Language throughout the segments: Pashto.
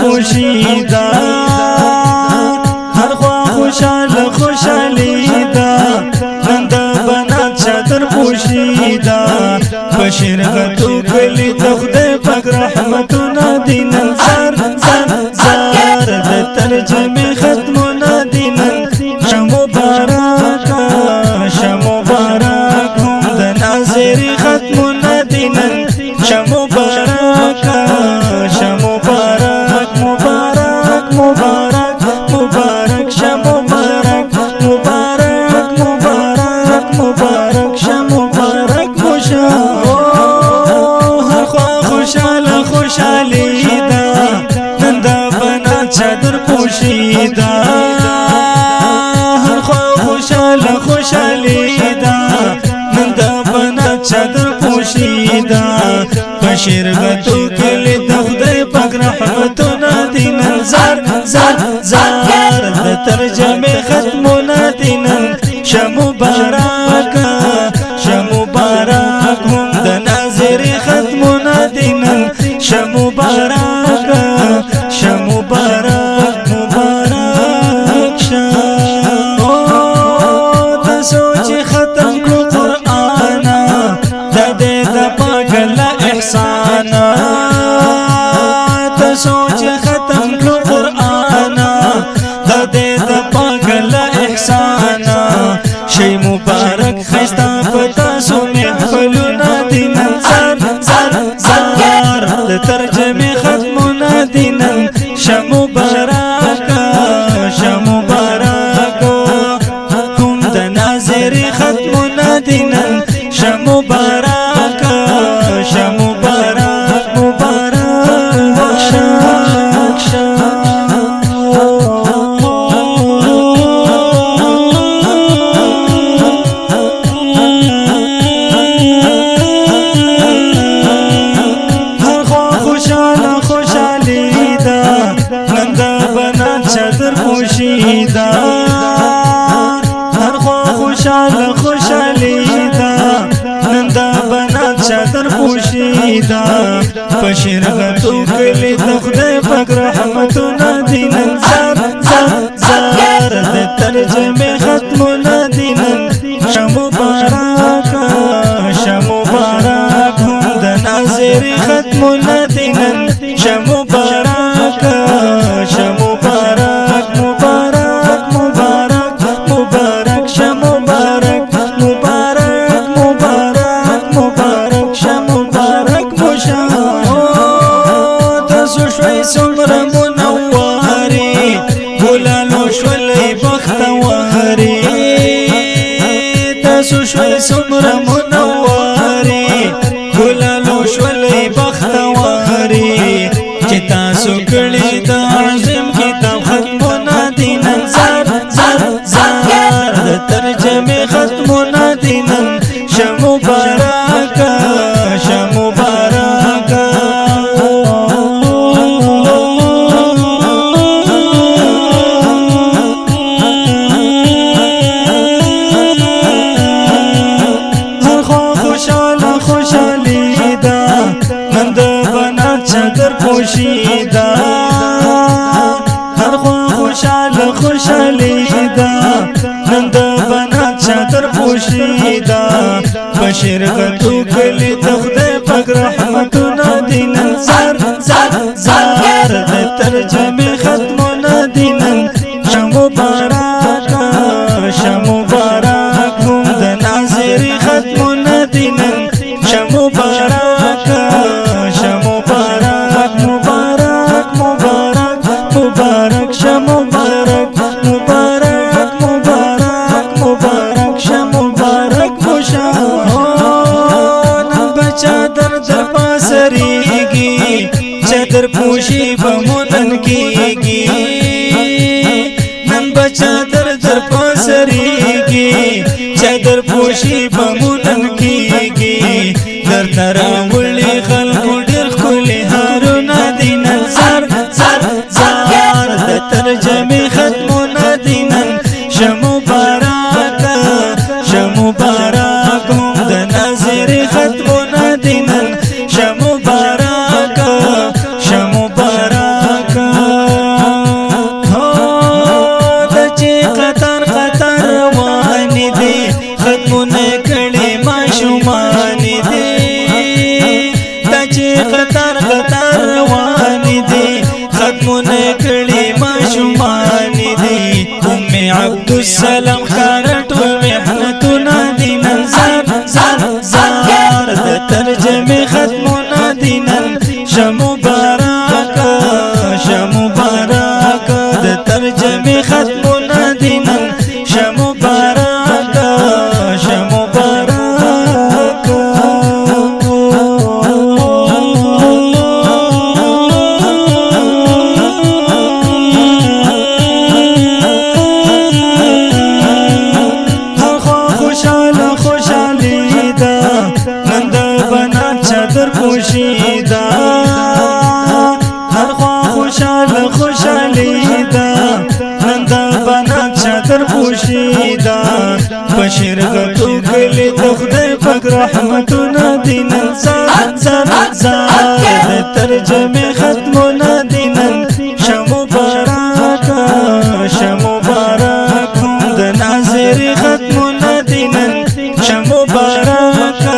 پوشیدا هر خوا خوشحالیدا نن د بنات چادر پوشیدا بشرغتو کلی د خدای پاک رحمتونه دي نن زار د ترجمه ختمونه دي نن شمبارک هم د ناظری ختمونه دي نن شمبارک مبارک شمبارک مبارک شمبارک خوشا هر خوا خوشحالی دا نن د بنات چادر پوشیدا هر خوا خوشحالی دا نن د بنات چادر پوشیدا بشرغتو کلی د خدای پاک رحمتونه دي نن زار د ترجمه ختمونه دي نن شمبارک هم د ناظری ختمونه دي نن شمبارک مبارک شه د سوچ ختم کړو قرآن د دې د پاک الله احسان د سوچ ختم کړو قرآن د دې د پاک الله احسان شي مبارک خستا پتا سو محفلونه دي نن زار د ترجمه ختمونه دي نن شمبارک هم د ناظری ختمونه دي نن شمبارک چادر پوشیدا هر خوا خوشحالیدا نن د بنات چادر پوشیدا بشرغتو کلی د خدای پاک رحمتونه دي نن زار د ترجمه ختمونه دي نن شمبارک هم د ناظری ختمونه دي نن شمبارک شمبارک خوشا تاسو شوي څومره منوري ګلانو شولې بختوري تاسو شوي څومره منوري ګلانو شولې بختوري چې تاسو کړي د عظیم کتاب ختمونه دي نن زار د ترجمه ختمونه دي نن شمبارک هر خوا خوشحالیدا نن د بنات چادر پوشیدا هر خوا خوشحالیدا نن د بنات چادر پوشیدا بشرغتو کلی د خدای پاک رحمتونه دي نن زار د ترجمه ختمونه دي نن شمبارک هم د ناظری ختمونه دي نن شمبارک مبارک شمبارک خوشا نن بچادر در پاسریږي چادر پوشي بمونن کیږي نن بچادر در پاسریږي چادر پوشي بمونن کیږي در تراولي خلکو ډېر ښکلي هارونه دي نن زار د ترجمه ختمونه دي نن شمبارک هم د ناظری ختمونه دي نن شمبارک خوشحالی دا نن دا بنات چادر پوشی دا پشرغتو کلی د خدای پاک رحمتونه دي نن زار زار زار د ترجمه ختمونه دي نن شمو بارکا شمو بارک د ناظر ختمونه دي نن شمو بارکا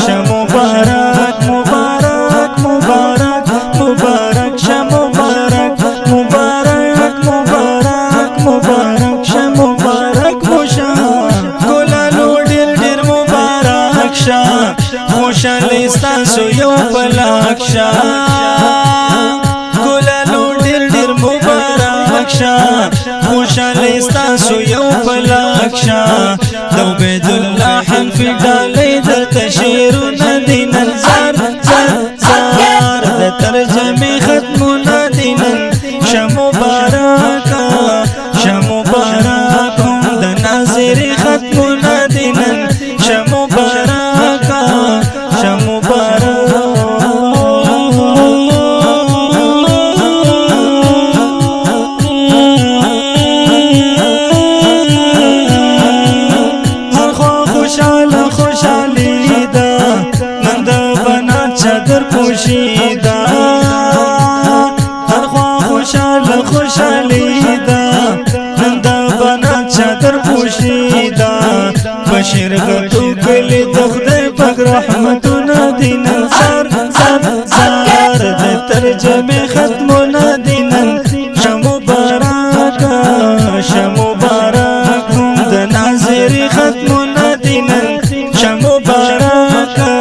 شمو بارک مبارک مبارک مبارک شمو بارک مبارک مبارک مبارک شمو بارک مشا ګلالو ډېر ډېر مبارک شه خوشاله ستاسو یو پلاک شه ګلالو ډېر ډېر مبارک شه خوشاله ستاسو یو پلاک شه د عبید الله حنفي ډالۍ درته شعرونه دي نن زار زار زار د ترجمې ختمونه دي نن شه مبارکه شه مبارک د ناظر ختمونه دي نن شه مبارکه شه مبارک خوشحالی دا نن دا بنات چادر پوشی دا هر خوا خوشحالی دا نن دا بنات چادر پوشی دا بشرغتو کلی د خدای پاک رحمتونه دي نن زار زار زار د ترجمه ختمونه دي نن شمو بارکا شمو بارک د ناظر ختمونه دي نن شمو بارکا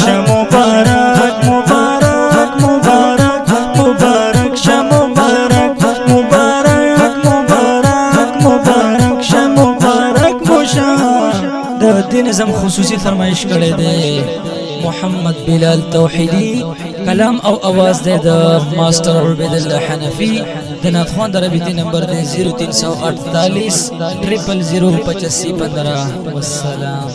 شمو بارک مبارک مبارک مبارک شمو بارک مبارک مبارک مبارک شمو بارک مشا د دې نظم خصوصي فرمایش کړی دی محمد بلال توحیدی کلام او आवाज دی د ماستر عبید الله حنفی د ناتخوان د رابطې نمبر دی 0348 0008515 والسلام